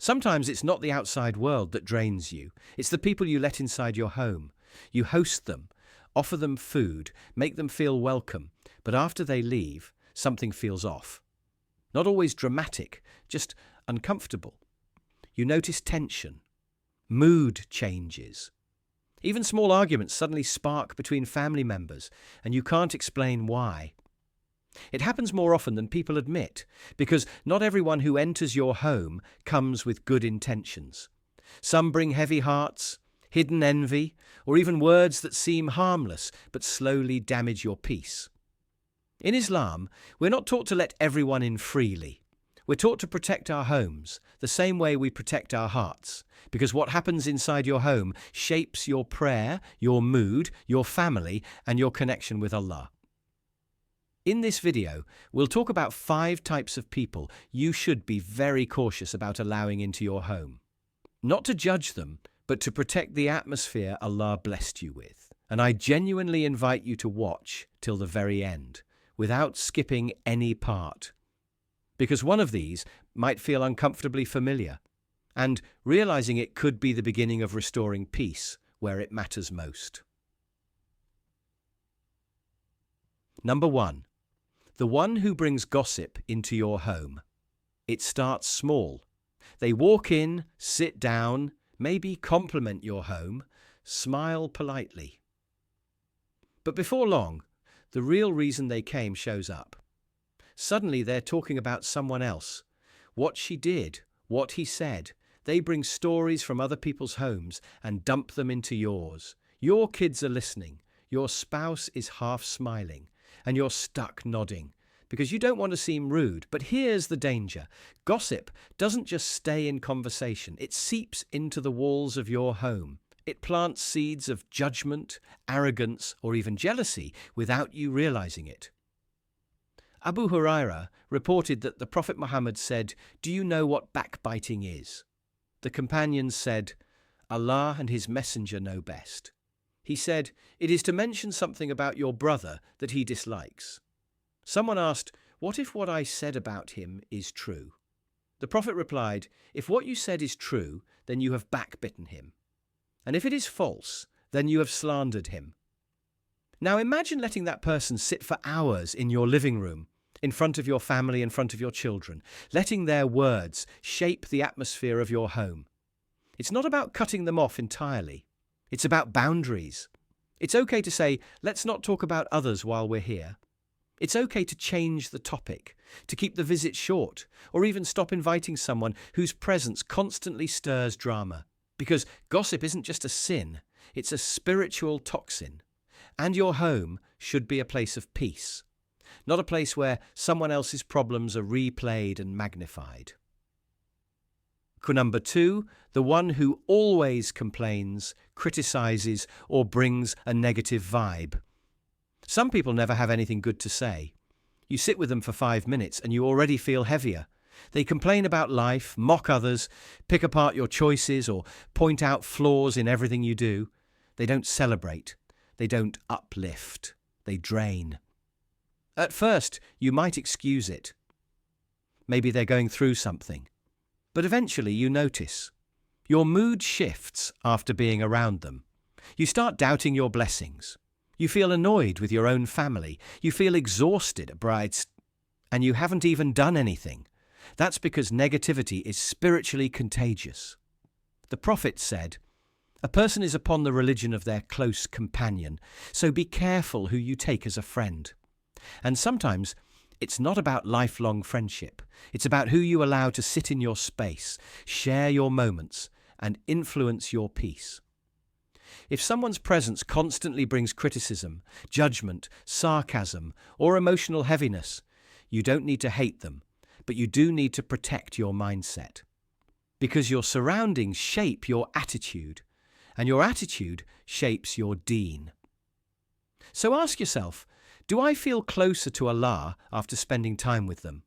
Sometimes it's not the outside world that drains you. It's the people you let inside your home. You host them, offer them food, make them feel welcome, but after they leave, something feels off. Not always dramatic, just uncomfortable. You notice tension, mood changes. Even small arguments suddenly spark between family members, and you can't explain why. It happens more often than people admit, because not everyone who enters your home comes with good intentions. Some bring heavy hearts, hidden envy, or even words that seem harmless but slowly damage your peace. In Islam, we're not taught to let everyone in freely. We're taught to protect our homes the same way we protect our hearts, because what happens inside your home shapes your prayer, your mood, your family, and your connection with Allah. In this video, we'll talk about 5 types of people you should be very cautious about allowing into your home. Not to judge them, but to protect the atmosphere Allah blessed you with. And I genuinely invite you to watch till the very end, without skipping any part. Because one of these might feel uncomfortably familiar, and realizing it could be the beginning of restoring peace where it matters most. Number 1. The one who brings gossip into your home. It starts small. They walk in, sit down, maybe compliment your home, smile politely. But before long, the real reason they came shows up. Suddenly they're talking about someone else, what she did, what he said. They bring stories from other people's homes and dump them into yours. Your kids are listening, your spouse is half smiling, and you're stuck nodding, because you don't want to seem rude. But here's the danger. Gossip doesn't just stay in conversation, it seeps into the walls of your home. It plants seeds of judgment, arrogance, or even jealousy without you realizing it. Abu Hurairah reported that the Prophet Muhammad said, "Do you know what backbiting is?" The companions said, "Allah and his messenger know best." He said, "It is to mention something about your brother that he dislikes." Someone asked, "What if what I said about him is true?" The Prophet replied, "If what you said is true, then you have backbitten him. And if it is false, then you have slandered him." Now imagine letting that person sit for hours in your living room, in front of your family, in front of your children, letting their words shape the atmosphere of your home. It's not about cutting them off entirely. It's about boundaries. It's okay to say, "Let's not talk about others while we're here." It's okay to change the topic, to keep the visit short, or even stop inviting someone whose presence constantly stirs drama. Because gossip isn't just a sin, it's a spiritual toxin. And your home should be a place of peace, not a place where someone else's problems are replayed and magnified. Number 2, the one who always complains, criticizes, or brings a negative vibe. Some people never have anything good to say. You sit with them for 5 minutes and you already feel heavier. They complain about life, mock others, pick apart your choices, or point out flaws in everything you do. They don't celebrate. They don't uplift. They drain. At first, you might excuse it. Maybe they're going through something. But eventually you notice. Your mood shifts after being around them. You start doubting your blessings. You feel annoyed with your own family. You feel exhausted at brides, and you haven't even done anything. That's because negativity is spiritually contagious. The Prophet said, "A person is upon the religion of their close companion, so be careful who you take as a friend." And sometimes it's not about lifelong friendship. It's about who you allow to sit in your space, share your moments, and influence your peace. If someone's presence constantly brings criticism, judgment, sarcasm, or emotional heaviness, you don't need to hate them, but you do need to protect your mindset. Because your surroundings shape your attitude, and your attitude shapes your deen. So ask yourself, do I feel closer to Allah after spending time with them?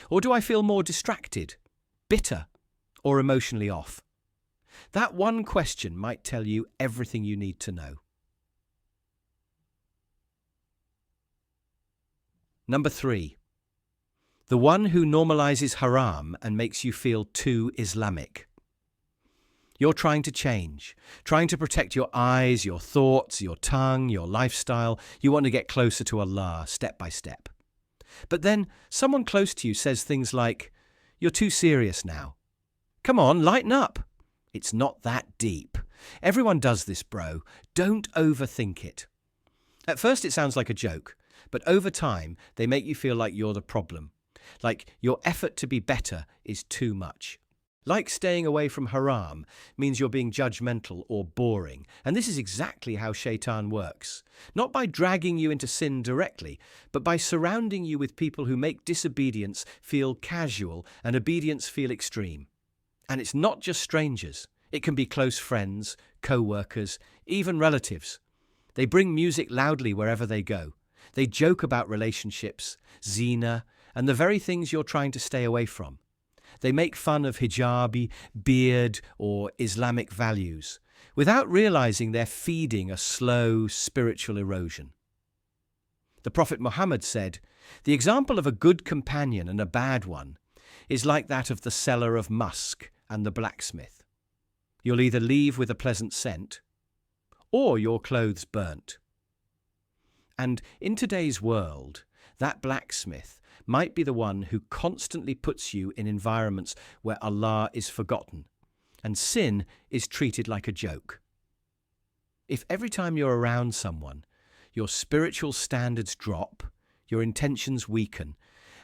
Or do I feel more distracted, bitter, or emotionally off? That one question might tell you everything you need to know. Number 3. The one who normalizes haram and makes you feel too Islamic. You're trying to change, trying to protect your eyes, your thoughts, your tongue, your lifestyle. You want to get closer to Allah step by step. But then someone close to you says things like, "You're too serious now. Come on, lighten up. It's not that deep. Everyone does this, bro. Don't overthink it." At first it sounds like a joke, but over time they make you feel like you're the problem, like your effort to be better is too much. Like staying away from haram means you're being judgmental or boring, and this is exactly how Shaitan works. Not by dragging you into sin directly, but by surrounding you with people who make disobedience feel casual and obedience feel extreme. And it's not just strangers. It can be close friends, co-workers, even relatives. They bring music loudly wherever they go. They joke about relationships, zina, and the very things you're trying to stay away from. They make fun of hijabi, beard, or Islamic values, without realizing they're feeding a slow spiritual erosion. The Prophet Muhammad said, "The example of a good companion and a bad one is like that of the seller of musk and the blacksmith. You'll either leave with a pleasant scent, or your clothes burnt." And in today's world, that blacksmith might be the one who constantly puts you in environments where Allah is forgotten and sin is treated like a joke. If every time you're around someone, your spiritual standards drop, your intentions weaken,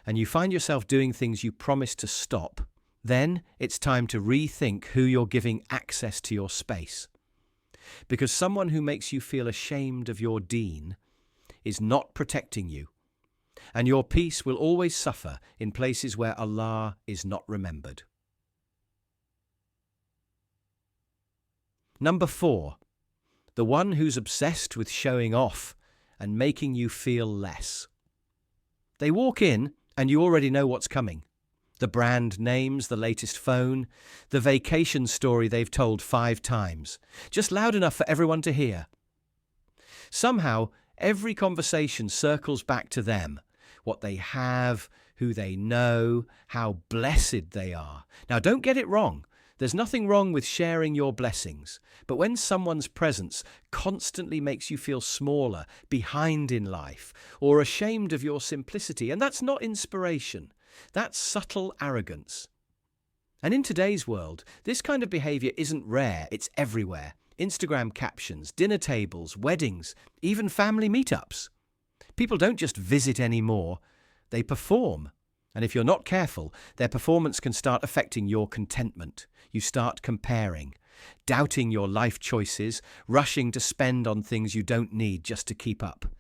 and you find yourself doing things you promised to stop, then it's time to rethink who you're giving access to your space. Because someone who makes you feel ashamed of your deen is not protecting you, and your peace will always suffer in places where Allah is not remembered. Number 4, the one who's obsessed with showing off and making you feel less. They walk in and you already know what's coming. The brand names, the latest phone, the vacation story they've told 5 times, just loud enough for everyone to hear. Somehow, every conversation circles back to them, what they have, who they know, how blessed they are. Now, don't get it wrong. There's nothing wrong with sharing your blessings. But when someone's presence constantly makes you feel smaller, behind in life, or ashamed of your simplicity, and that's not inspiration, that's subtle arrogance. And in today's world, this kind of behavior isn't rare, it's everywhere. Instagram captions, dinner tables, weddings, even family meetups. People don't just visit anymore, they perform. And if you're not careful, their performance can start affecting your contentment. You start comparing, doubting your life choices, rushing to spend on things you don't need just to keep up.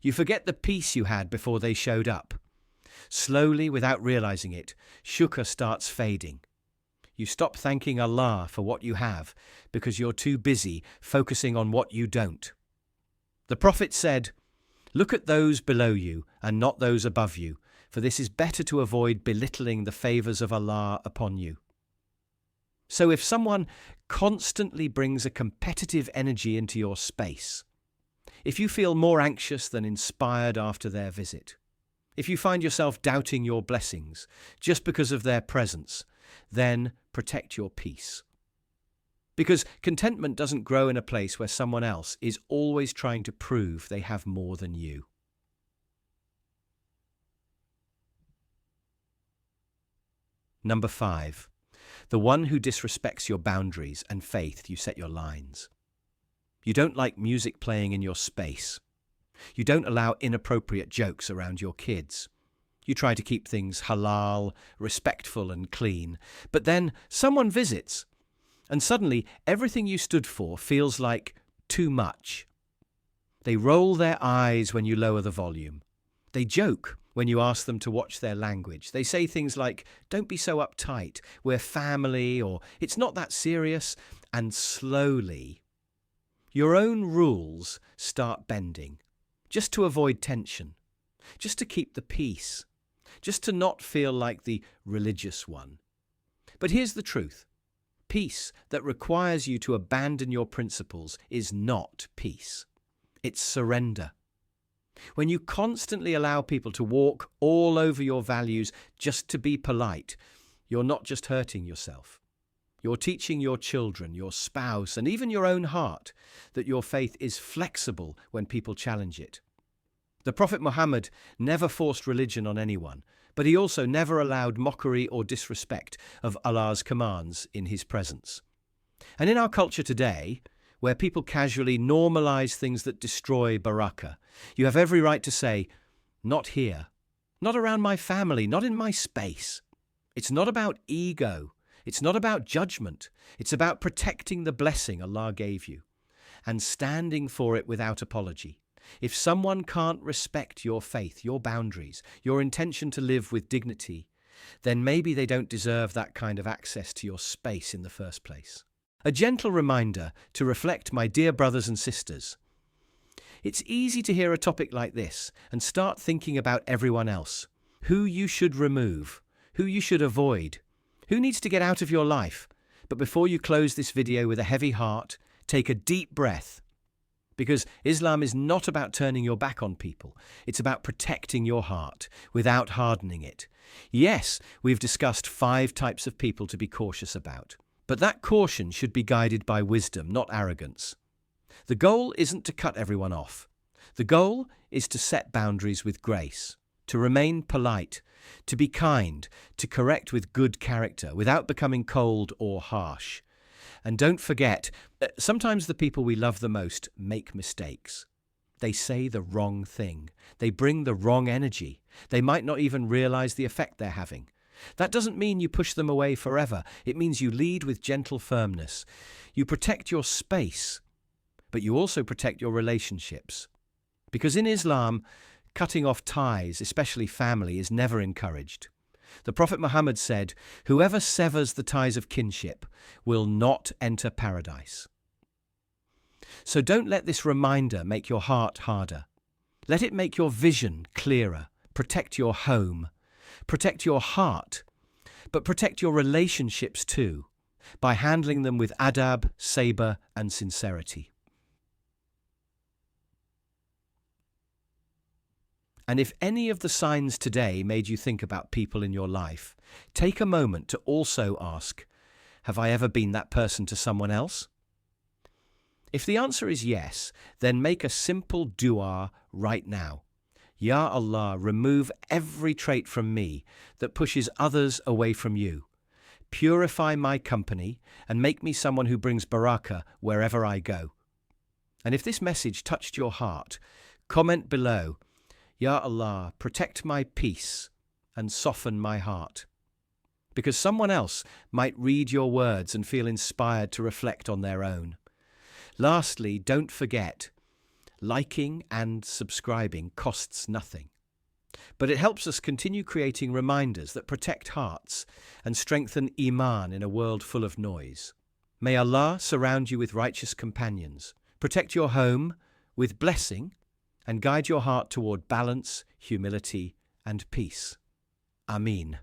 You forget the peace you had before they showed up. Slowly, without realizing it, shukr starts fading. You stop thanking Allah for what you have because you're too busy focusing on what you don't. The Prophet said, "Look at those below you and not those above you, for this is better to avoid belittling the favors of Allah upon you." So if someone constantly brings a competitive energy into your space, if you feel more anxious than inspired after their visit, if you find yourself doubting your blessings just because of their presence, then protect your peace. Because contentment doesn't grow in a place where someone else is always trying to prove they have more than you. Number 5, the one who disrespects your boundaries and faith you set your lines. You don't like music playing in your space. You don't allow inappropriate jokes around your kids. You try to keep things halal, respectful and clean. But then someone visits, and suddenly everything you stood for feels like too much. They roll their eyes when you lower the volume. They joke when you ask them to watch their language. They say things like, "Don't be so uptight, we're family," or "It's not that serious." And slowly, your own rules start bending, just to avoid tension, just to keep the peace, just to not feel like the religious one. But here's the truth. Peace that requires you to abandon your principles is not peace. It's surrender. When you constantly allow people to walk all over your values just to be polite, you're not just hurting yourself. You're teaching your children, your spouse, and even your own heart that your faith is flexible when people challenge it. The Prophet Muhammad never forced religion on anyone, but he also never allowed mockery or disrespect of Allah's commands in his presence. And in our culture today, where people casually normalize things that destroy barakah, you have every right to say, "Not here, not around my family, not in my space." It's not about ego. It's not about judgment. It's about protecting the blessing Allah gave you and standing for it without apology. If someone can't respect your faith, your boundaries, your intention to live with dignity, then maybe they don't deserve that kind of access to your space in the first place. A gentle reminder to reflect, my dear brothers and sisters. It's easy to hear a topic like this and start thinking about everyone else, who you should remove, who you should avoid, who needs to get out of your life. But before you close this video with a heavy heart, take a deep breath. Because Islam is not about turning your back on people. It's about protecting your heart without hardening it. Yes, we've discussed 5 types of people to be cautious about. But that caution should be guided by wisdom, not arrogance. The goal isn't to cut everyone off. The goal is to set boundaries with grace, to remain polite, to be kind, to correct with good character without becoming cold or harsh. And don't forget, sometimes the people we love the most make mistakes. They say the wrong thing. They bring the wrong energy. They might not even realize the effect they're having. That doesn't mean you push them away forever. It means you lead with gentle firmness. You protect your space, but you also protect your relationships. Because in Islam, cutting off ties, especially family, is never encouraged. The Prophet Muhammad said, "Whoever severs the ties of kinship will not enter paradise." So don't let this reminder make your heart harder. Let it make your vision clearer. Protect your home. Protect your heart. But protect your relationships too, by handling them with adab, sabre, and sincerity. And if any of the signs today made you think about people in your life, take a moment to also ask, have I ever been that person to someone else? If the answer is yes, then make a simple dua right now. Ya Allah, remove every trait from me that pushes others away from you. Purify my company and make me someone who brings barakah wherever I go. And if this message touched your heart, comment below, Ya Allah, protect my peace and soften my heart. Because someone else might read your words and feel inspired to reflect on their own. Lastly, don't forget, liking and subscribing costs nothing. But it helps us continue creating reminders that protect hearts and strengthen Iman in a world full of noise. May Allah surround you with righteous companions, protect your home with blessing, and guide your heart toward balance, humility, and peace. Ameen.